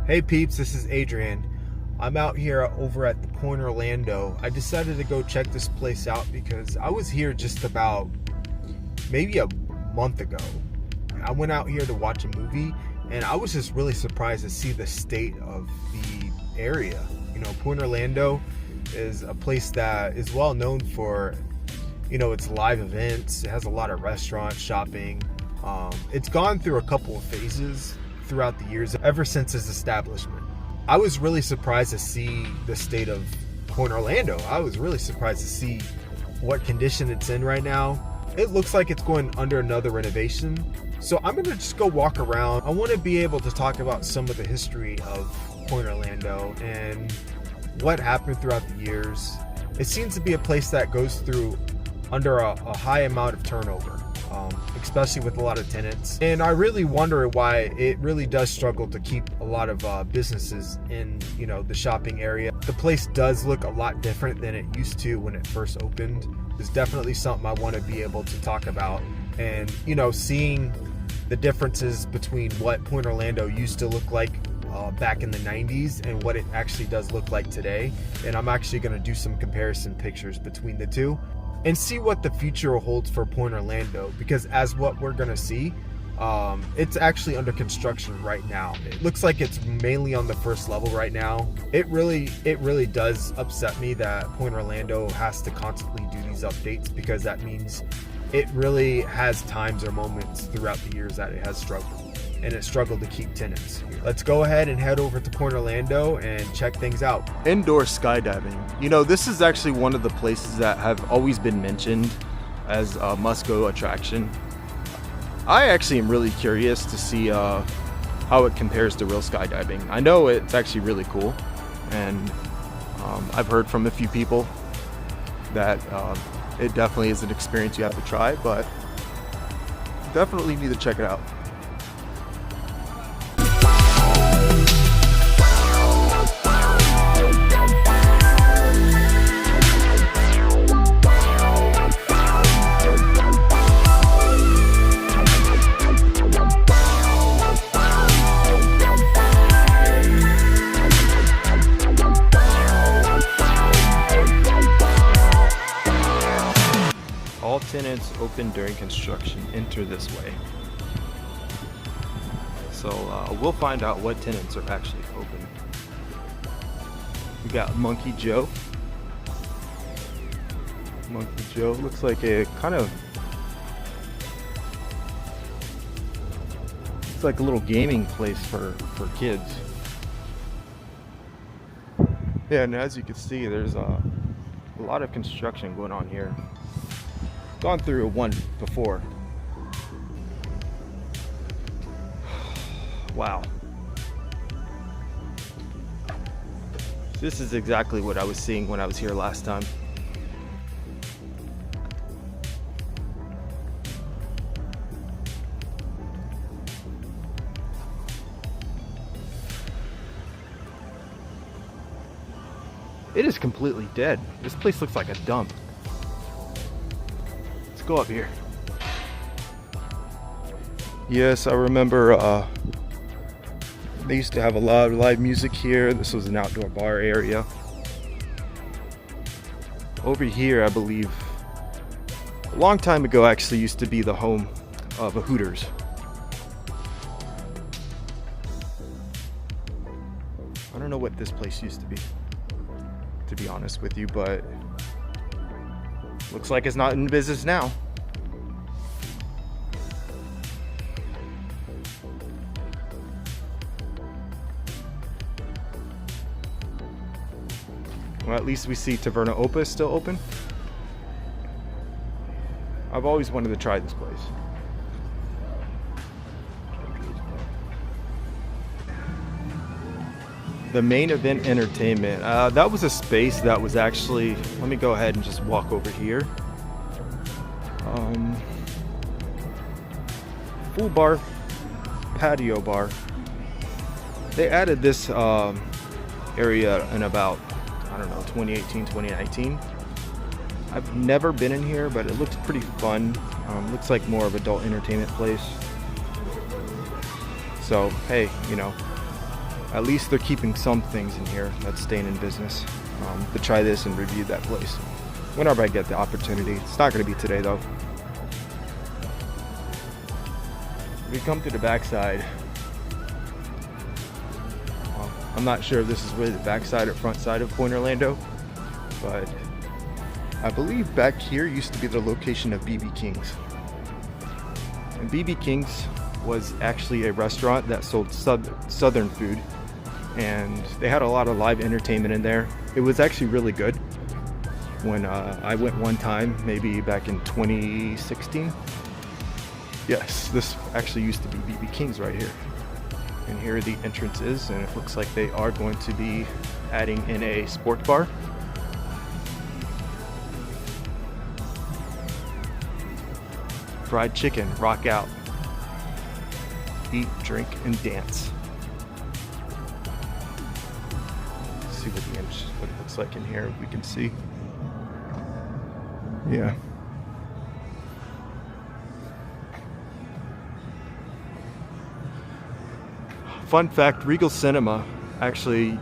Hey peeps, this is Adrian. I'm out here over at the Pointe Orlando. I decided to go check this place out because I was here just about maybe a month ago. I went out here to watch a movie and I was just really surprised to see the state of the area. You know, Pointe Orlando is a place that is well known for, you know, its live events. It has a lot of restaurants, shopping. It's gone through a couple of phases throughout the years ever since its establishment. I was really surprised to see the state of Pointe Orlando. I was really surprised to see what condition it's in right now. It looks like it's going under another renovation. So I'm gonna just go walk around. I wanna be able to talk about some of the history of Pointe Orlando and what happened throughout the years. It seems to be a place that goes through under a high amount of turnover, especially with a lot of tenants. And I really wonder why it really does struggle to keep a lot of businesses in, you know, the shopping area. The place does look a lot different than it used to when it first opened. It's definitely something I want to be able to talk about. And, you know, seeing the differences between what Pointe Orlando used to look like back in the 90s and what it actually does look like today. And I'm actually going to do some comparison pictures between the two and see what the future holds for Pointe Orlando, because as what we're gonna see, it's actually under construction right now. It looks like it's mainly on the first level right now. It really does upset me that Pointe Orlando has to constantly do these updates, because that means it really has times or moments throughout the years that it has struggled, and it struggled to keep tenants. Let's go ahead and head over to Pointe Orlando and check things out. Indoor skydiving. You know, this is actually one of the places that have always been mentioned as a must-go attraction. I actually am really curious to see how it compares to real skydiving. I know it's actually really cool, and I've heard from a few people that it definitely is an experience you have to try, but definitely need to check it out. All tenants open during construction enter this way. So we'll find out what tenants are actually open. We got Monkey Joe. Monkey Joe looks like a kind of, it's like a little gaming place for kids. Yeah, and as you can see, there's a lot of construction going on here. Gone through one before. Wow. This is exactly what I was seeing when I was here last time. It is completely dead. This place looks like a dump. Go up here. Yes, I remember they used to have a lot of live music here. This was an outdoor bar area. Over here, I believe, a long time ago actually used to be the home of a Hooters. I don't know what this place used to be honest with you, but looks like it's not in business now. Well, at least we see Taverna Opa is still open. I've always wanted to try this place. The Main Event Entertainment. That was a space that was actually, let me go ahead and just walk over here. Full bar, patio bar. They added this area in about, I don't know, 2018, 2019. I've never been in here, but it looks pretty fun. Looks like more of an adult entertainment place. So, hey, you know, at least they're keeping some things in here that's staying in business, to try this and review that place whenever I get the opportunity. It's not going to be today though. We come to the backside. Well, I'm not sure if this is really the backside or front side of Pointe Orlando, but I believe back here used to be the location of BB King's. And BB King's was actually a restaurant that sold southern food, and they had a lot of live entertainment in there. It was actually really good. When I went one time, maybe back in 2016. Yes, this actually used to be BB King's right here. And here are the entrances, and it looks like they are going to be adding in a sports bar. Fried chicken, rock out. Eat, drink, and dance. Let's see what it looks like in here. We can see. Yeah. Fun fact, Regal Cinema, actually,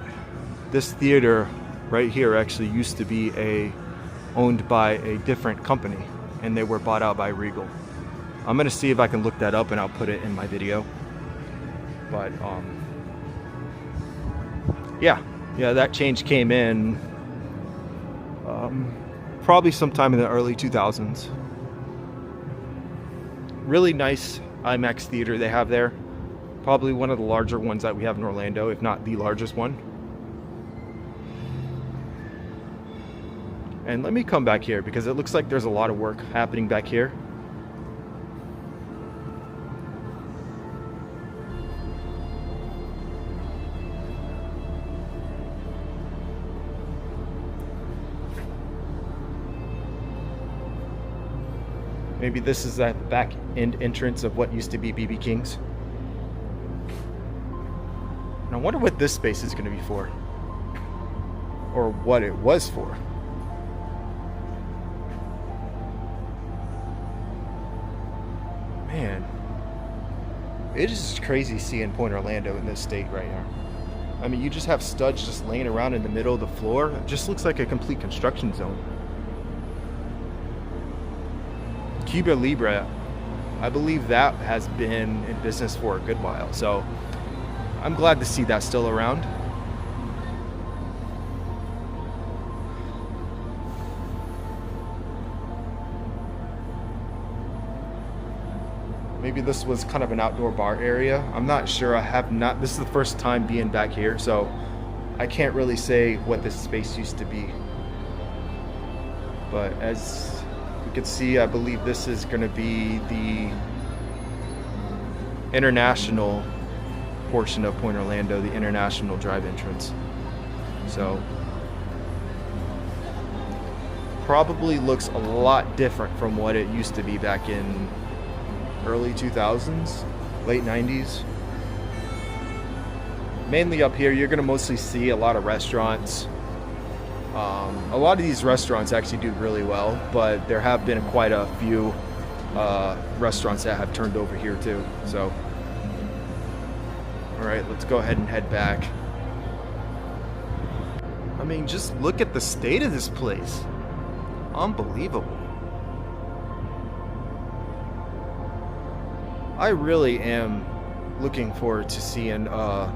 this theater right here actually used to be owned by a different company, and they were bought out by Regal. I'm gonna see if I can look that up and I'll put it in my video. But yeah, that change came in probably sometime in the early 2000s. Really nice IMAX theater they have there. Probably one of the larger ones that we have in Orlando, if not the largest one. And let me come back here because it looks like there's a lot of work happening back here. Maybe this is that back end entrance of what used to be BB King's. And I wonder what this space is going to be for. Or what it was for. Man. It is just crazy seeing Pointe Orlando in this state right now. I mean, you just have studs just laying around in the middle of the floor. It just looks like a complete construction zone. Cuba Libre, I believe that has been in business for a good while, so I'm glad to see that still around. Maybe this was kind of an outdoor bar area. I'm not sure. This is the first time being back here, so I can't really say what this space used to be. But as you can see, I believe this is going to be the international portion of Pointe Orlando, the international drive entrance. So probably looks a lot different from what it used to be back in early 2000s, late 90s. Mainly up here, you're going to mostly see a lot of restaurants. A lot of these restaurants actually do really well, but there have been quite a few restaurants that have turned over here too. So, all right, let's go ahead and head back. I mean, just look at the state of this place. Unbelievable. I really am looking forward to seeing the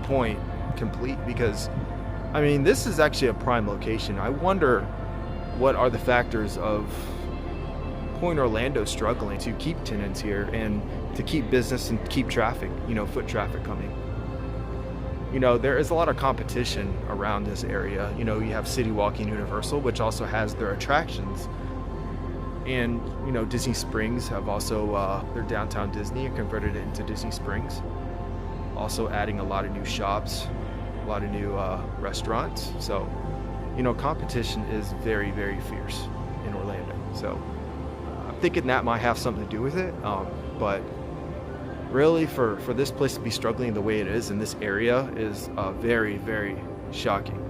Pointe complete, because I mean, this is actually a prime location. I wonder what are the factors of Pointe Orlando struggling to keep tenants here and to keep business and keep traffic, foot traffic coming. There is a lot of competition around this area. You have City Walking Universal, which also has their attractions. And, Disney Springs have also, their downtown Disney and converted it into Disney Springs. Also adding a lot of new shops, a lot of new restaurants. So, competition is very, very fierce in Orlando. So I'm thinking that might have something to do with it. But really, for this place to be struggling the way it is in this area is very, very shocking.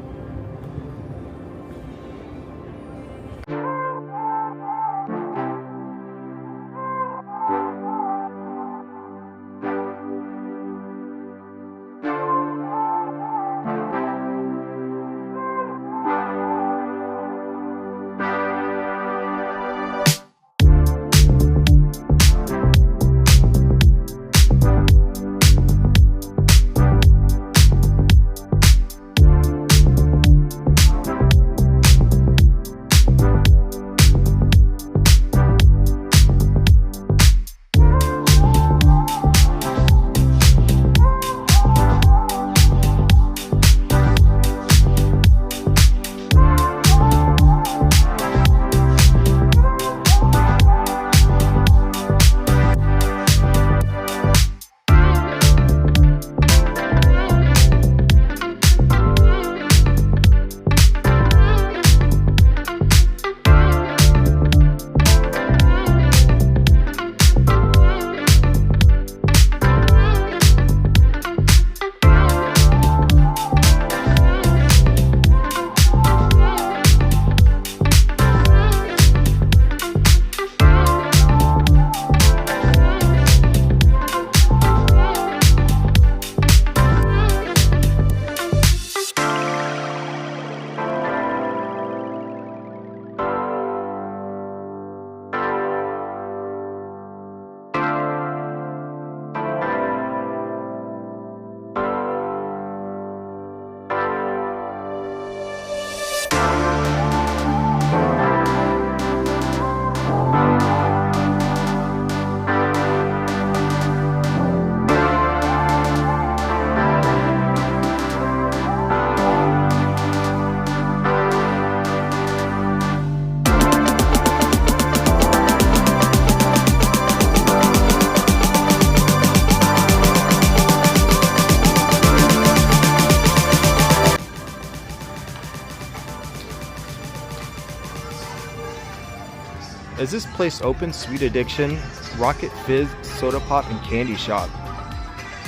Is this place open? Sweet Addiction, Rocket Fizz, Soda Pop, and Candy Shop.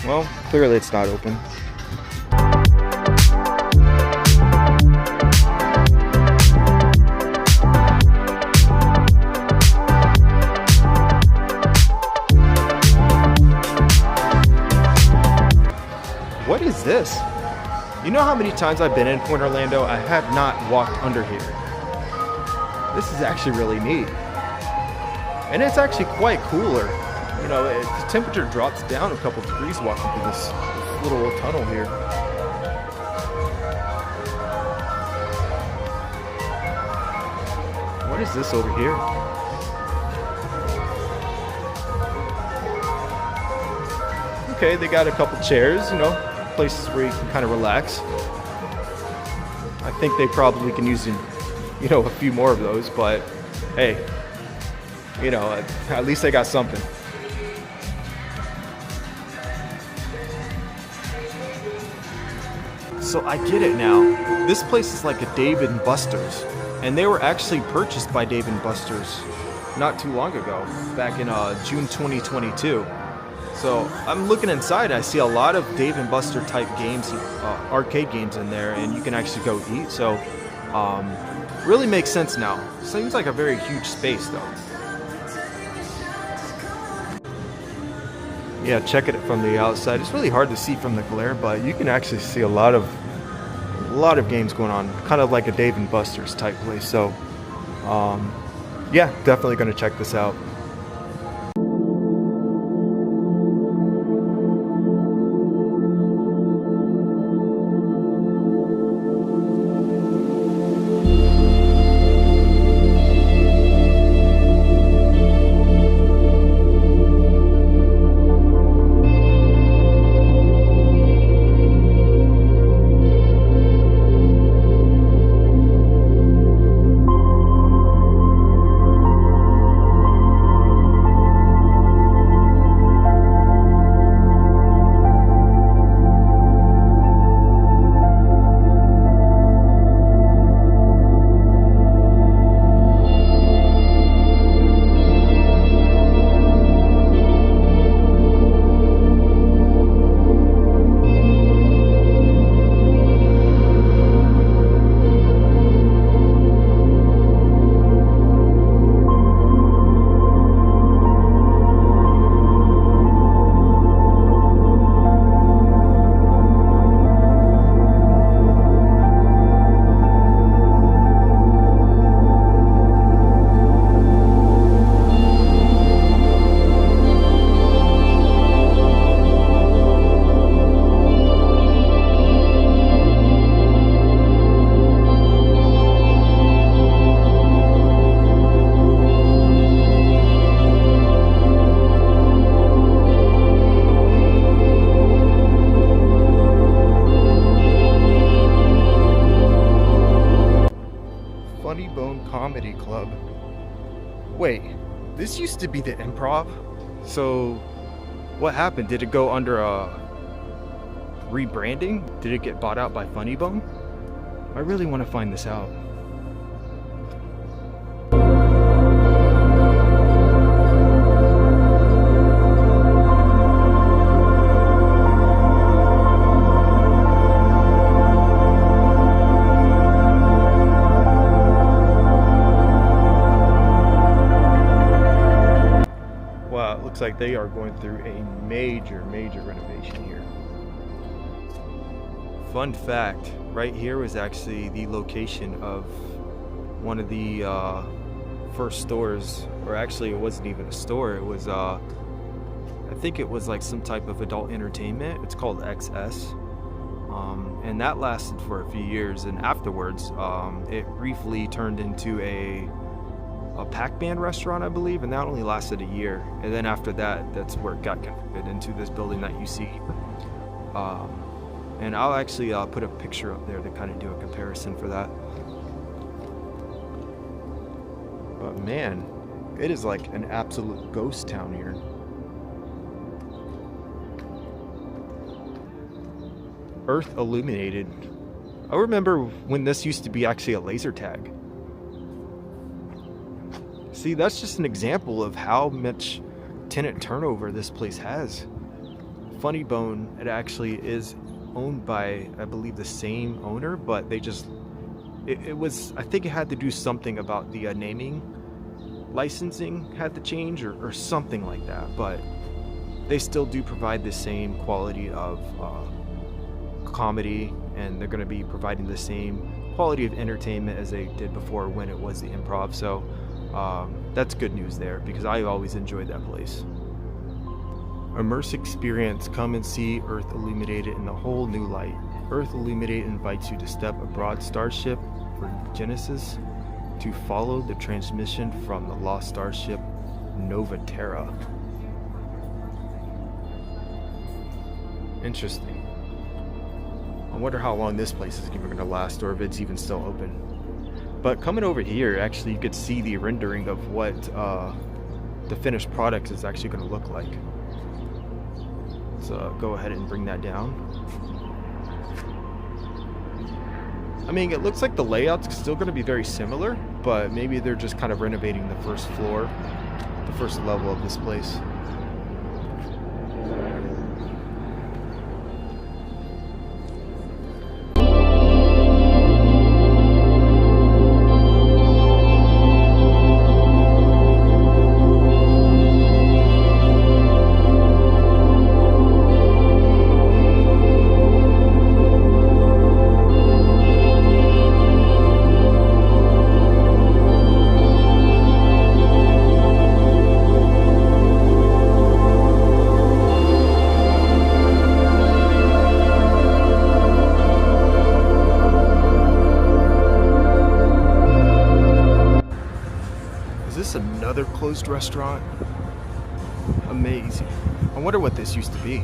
Well, clearly it's not open. What is this? You know how many times I've been in Pointe Orlando? I have not walked under here. This is actually really neat. And it's actually quite cooler. You know, the temperature drops down a couple degrees walking through this little tunnel here. What is this over here? Okay, they got a couple chairs, you know, places where you can kind of relax. I think they probably can use, you know, a few more of those, but hey, you know, at least they got something. So I get it now. This place is like a Dave & Buster's, and they were actually purchased by Dave & Buster's not too long ago, back in June 2022. So I'm looking inside, I see a lot of Dave & Buster type games, arcade games in there, and you can actually go eat. So really makes sense now. Seems like a very huge space though. Yeah, checking it from the outside. It's really hard to see from the glare, but you can actually see a lot of games going on, kind of like a Dave & Buster's type place. So, yeah, definitely going to check this out. Comedy Club. Wait, this used to be the Improv? So what happened? Did it go under a rebranding? Did it get bought out by Funny Bone? I really want to find this out. Looks like they are going through a major renovation here. Fun fact, right here was actually the location of one of the first stores, or actually it wasn't even a store, it was I think it was like some type of adult entertainment. It's called XS, and that lasted for a few years, and afterwards it briefly turned into a Pac-Man restaurant, I believe, and that only lasted a year. And then after that, that's where it got converted into this building that you see. And I'll actually put a picture up there to kind of do a comparison for that. But man, it is like an absolute ghost town here. Earth Illuminated. I remember when this used to be actually a laser tag. See, that's just an example of how much tenant turnover this place has. Funny Bone, it actually is owned by, I believe, the same owner, but they just, it was, I think it had to do something about the naming licensing had to change or something like that, but they still do provide the same quality of comedy, and they're going to be providing the same quality of entertainment as they did before when it was the Improv. So that's good news there, because I always enjoyed that place. Immerse experience. Come and see Earth illuminated in a whole new light. Earth Illuminated invites you to step aboard Starship for Genesis to follow the transmission from the lost starship Nova Terra. Interesting. I wonder how long this place is even going to last, or if it's even still open. But coming over here, actually, you could see the rendering of what the finished product is actually going to look like. Let's go ahead and bring that down. I mean, it looks like the layout's still going to be very similar, but maybe they're just kind of renovating the first floor, the first level of this place. Another closed restaurant. Amazing. I wonder what this used to be.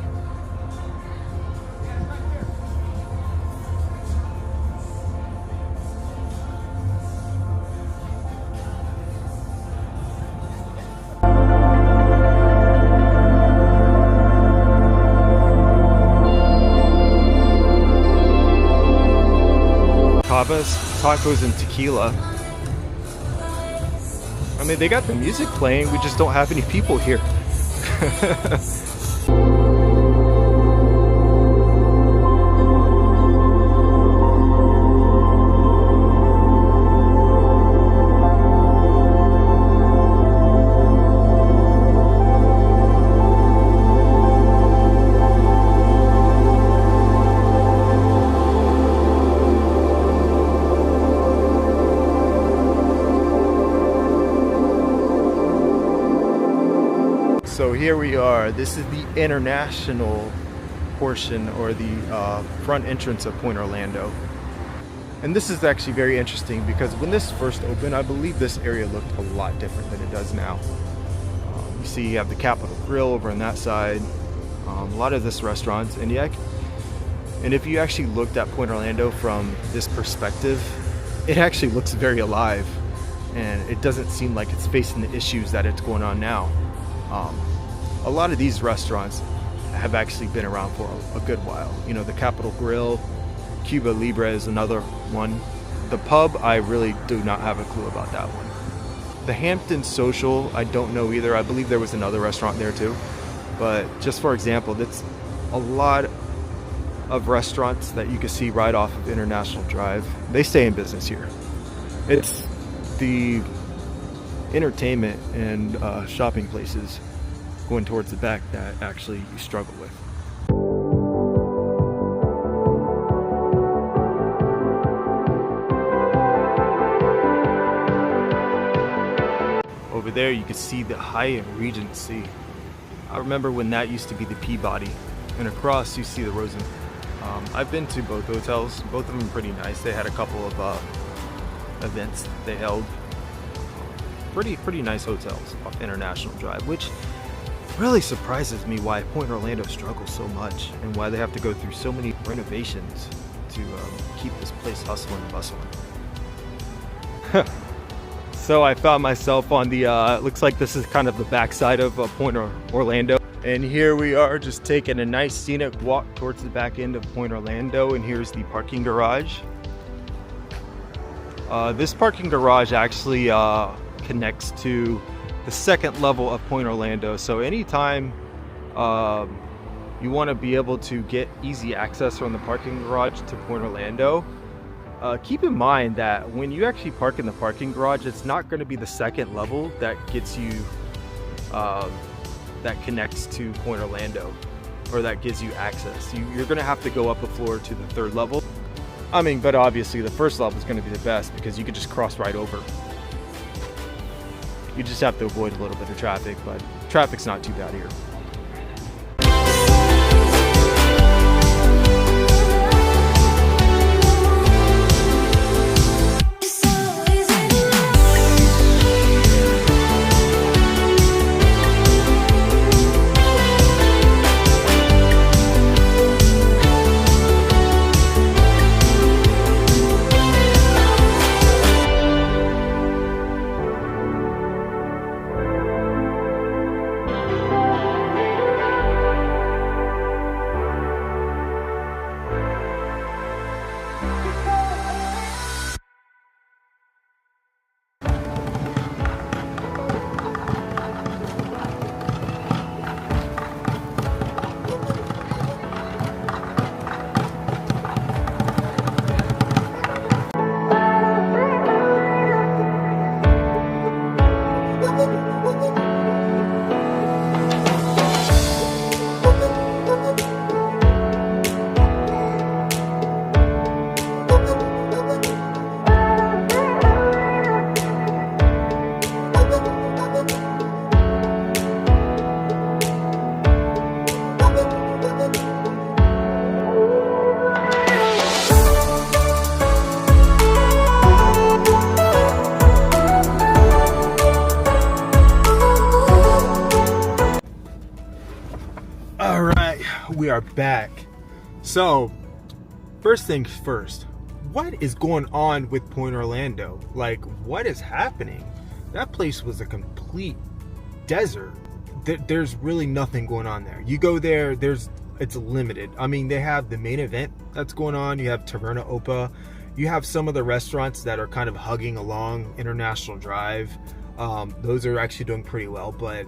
Tacos and tequila. I mean, they got the music playing, we just don't have any people here. So here we are. This is the international portion, or the front entrance of Pointe Orlando. And this is actually very interesting because when this first opened, I believe this area looked a lot different than it does now. You see you have the Capitol Grill over on that side, a lot of this restaurants, and if you actually looked at Pointe Orlando from this perspective, it actually looks very alive, and it doesn't seem like it's facing the issues that it's going on now. A lot of these restaurants have actually been around for a good while. You know, the Capitol Grill, Cuba Libre is another one. The pub, I really do not have a clue about that one. The Hampton Social, I don't know either. I believe there was another restaurant there too. But just for example, that's a lot of restaurants that you can see right off of International Drive. They stay in business here. It's the entertainment and shopping places going towards the back that actually you struggle with. Over there you can see the Hyatt Regency. I remember when that used to be the Peabody, and across you see the Rosen. I've been to both hotels. Both of them are pretty nice. They had a couple of events they held. Pretty nice hotels off International Drive, which really surprises me why Pointe Orlando struggles so much and why they have to go through so many renovations to keep this place hustling and bustling. So I found myself on the, looks like this is kind of the backside of Pointe Orlando. And here we are just taking a nice scenic walk towards the back end of Pointe Orlando, and here's the parking garage. This parking garage actually connects to the second level of Pointe Orlando. So anytime you want to be able to get easy access from the parking garage to Pointe Orlando, keep in mind that when you actually park in the parking garage, it's not going to be the second level that gets you that connects to Pointe Orlando, or that gives you access. You're going to have to go up a floor to the third level. I mean, but obviously the first level is going to be the best because you could just cross right over. You just have to avoid a little bit of traffic, but traffic's not too bad here. All right, we are back. So, first things first, what is going on with Pointe Orlando? Like, what is happening? That place was a complete desert. There's really nothing going on there. You go there, it's limited. I mean, they have the main event that's going on. You have Taverna Opa. You have some of the restaurants that are kind of hugging along International Drive. Those are actually doing pretty well, but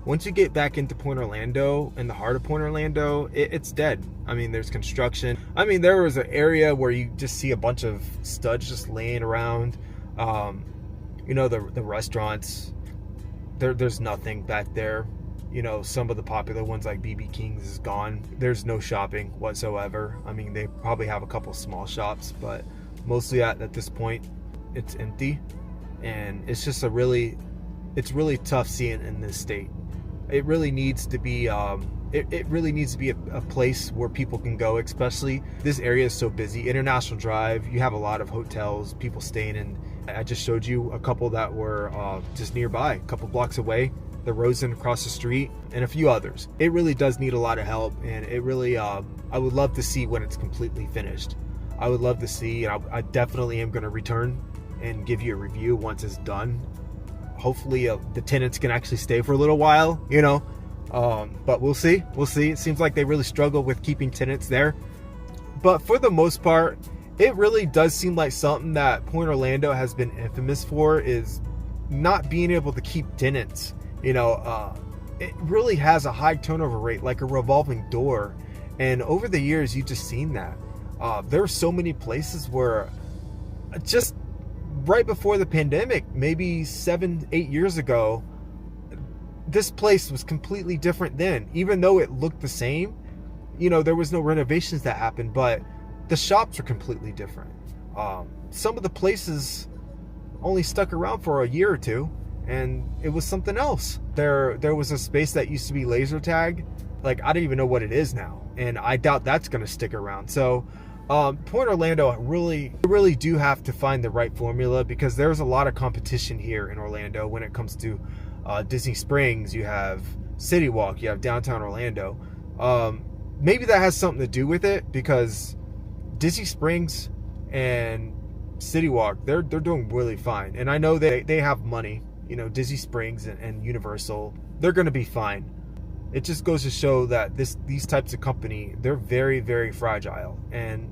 once you get back into Pointe Orlando, in the heart of Pointe Orlando, it's dead. I mean, there's construction. I mean, there was an area where you just see a bunch of studs just laying around. You know, the restaurants, there's nothing back there. You know, some of the popular ones like BB King's is gone. There's no shopping whatsoever. I mean, they probably have a couple small shops, but mostly at this point, it's empty. And it's just it's really tough seeing in this state. It really needs to be it really needs to be a place where people can go, especially this area is so busy. International Drive, you have a lot of hotels, people staying in. I just showed you a couple that were just nearby, a couple blocks away, the Rosen across the street, and a few others. It really does need a lot of help, and it really I would love to see when it's completely finished. I would love to see, and I definitely am going to return and give you a review once it's done. Hopefully the tenants can actually stay for a little while, you know, but we'll see. It seems like they really struggle with keeping tenants there, but for the most part, it really does seem like something that Pointe Orlando has been infamous for is not being able to keep tenants. You know, it really has a high turnover rate, like a revolving door, and over the years you just seen that. There are so many places where just right before the pandemic, maybe 7-8 years ago, this place was completely different then. Even though it looked the same, you know, there was no renovations that happened, but the shops were completely different. Some of the places only stuck around for a year or two, and it was something else. There was a space that used to be laser tag. Like, I don't even know what it is now, and I doubt that's going to stick around. So Pointe Orlando really do have to find the right formula, because there's a lot of competition here in Orlando when it comes to Disney Springs. You have City Walk, you have downtown Orlando. Maybe that has something to do with it, because Disney Springs and City Walk, they're doing really fine, and I know they have money. You know, Disney Springs and Universal, they're going to be fine. It just goes to show that these types of company, they're very, very fragile, and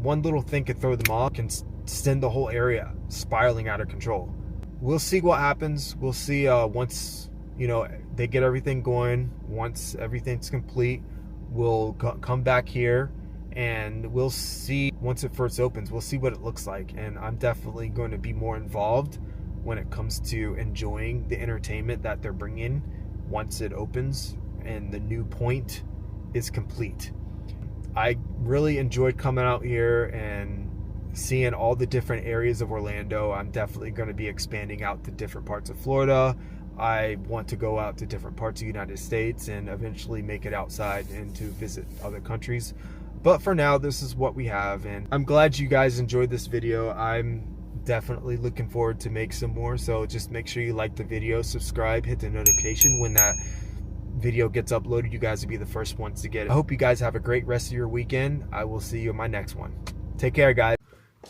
one little thing could throw them off, can send the whole area spiraling out of control. we'll see what happens. We'll see once, you know, they get everything going. Once everything's complete, we'll come back here and we'll see. Once it first opens, we'll see what it looks like. And I'm definitely going to be more involved when it comes to enjoying the entertainment that they're bringing once it opens and the new Pointe is complete. I really enjoyed coming out here and seeing all the different areas of Orlando. I'm definitely going to be expanding out to different parts of Florida. I want to go out to different parts of the United States and eventually make it outside and to visit other countries. But for now, this is what we have, and I'm glad you guys enjoyed this video. I'm definitely looking forward to make some more, so just make sure you like the video, subscribe, hit the notification when that video gets uploaded. You guys will be the first ones to get it. I hope you guys have a great rest of your weekend. I will see you in my next one. Take care, guys.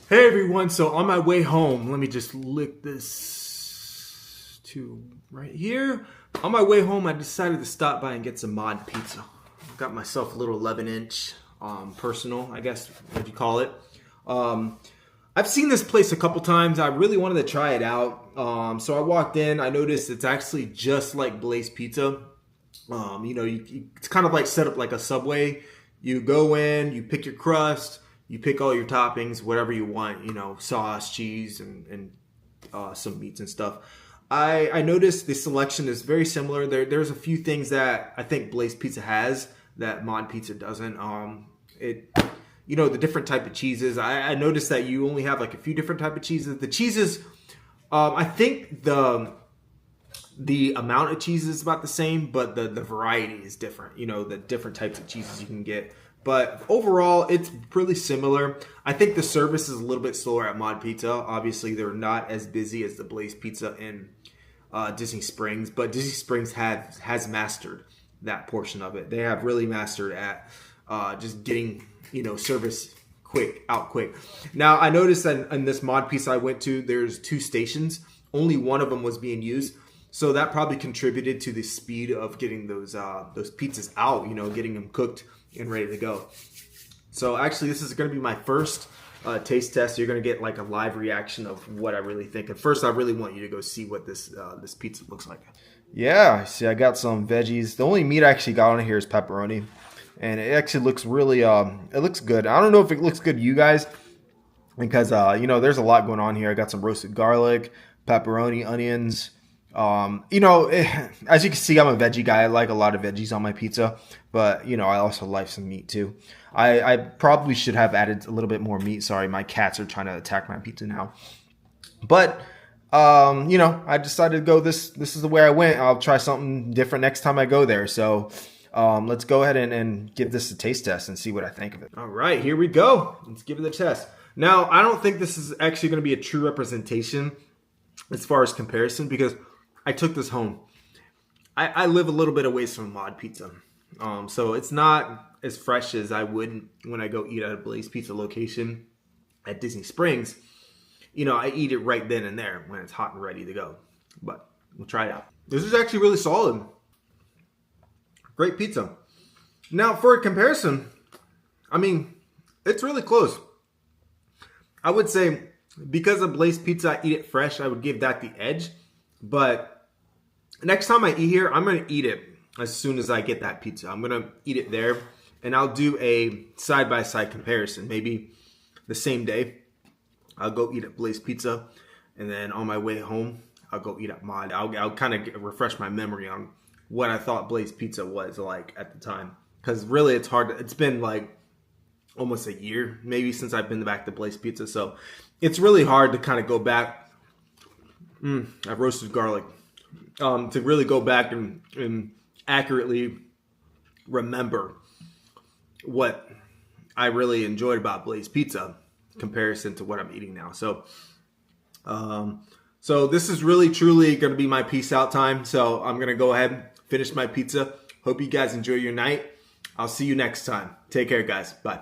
Hey everyone, so on my way home, let me just lick this to right here. On my way home, I decided to stop by and get some mod pizza. Got myself a little 11-inch personal, I guess what you call it. I've seen this place a couple times. I really wanted to try it out. So I walked in, I noticed it's actually just like Blaze Pizza. You know, it's kind of like set up like a Subway. You go in, you pick your crust, you pick all your toppings, whatever you want, you know, sauce, cheese, and some meats and stuff. I noticed the selection is very similar. There's a few things that I think Blaze Pizza has that Mod Pizza doesn't. You know, the different type of cheeses. I noticed that you only have like a few different type of cheeses. The cheeses, I think the amount of cheese is about the same, but the variety is different. You know, the different types of cheeses you can get. But overall, it's pretty similar. I think the service is a little bit slower at Mod Pizza. Obviously, they're not as busy as the Blaze Pizza in Disney Springs, but Disney Springs has mastered that portion of it. They have really mastered at just getting, you know, service quick. Now, I noticed that in this Mod Pizza I went to, there's 2 stations. Only one of them was being used. So that probably contributed to the speed of getting those pizzas out, you know, getting them cooked and ready to go. So actually, this is going to be my first taste test. You're going to get like a live reaction of what I really think. And first, I really want you to go see what this pizza looks like. Yeah, see, I got some veggies. The only meat I actually got on here is pepperoni. And it actually looks really, it looks good. I don't know if it looks good to you guys because, you know, there's a lot going on here. I got some roasted garlic, pepperoni, onions. You know, as you can see, I'm a veggie guy. I like a lot of veggies on my pizza, but you know, I also like some meat too. I probably should have added a little bit more meat. Sorry, my cats are trying to attack my pizza now. But, you know, I decided to go this is the way I went. I'll try something different next time I go there. So, let's go ahead and give this a taste test and see what I think of it. All right, here we go. Let's give it a test. Now, I don't think this is actually going to be a true representation as far as comparison because I took this home. I live a little bit away from Mod Pizza. So it's not as fresh as I would when I go eat at a Blaze Pizza location at Disney Springs. You know, I eat it right then and there when it's hot and ready to go. But we'll try it out. This is actually really solid. Great pizza. Now, for a comparison, I mean, it's really close. I would say because of Blaze Pizza, I eat it fresh. I would give that the edge. But next time I eat here, I'm going to eat it as soon as I get that pizza. I'm going to eat it there, and I'll do a side-by-side comparison. Maybe the same day, I'll go eat at Blaze Pizza, and then on my way home, I'll go eat at Mod. I'll kind of refresh my memory on what I thought Blaze Pizza was like at the time. Because really, it's hard. It's been like almost a year, maybe, since I've been back to Blaze Pizza. So it's really hard to kind of go back. I've roasted garlic. To really go back and accurately remember what I really enjoyed about Blaze Pizza in comparison to what I'm eating now. So, so this is really truly going to be my peace out time. So I'm going to go ahead and finish my pizza. Hope you guys enjoy your night. I'll see you next time. Take care, guys. Bye.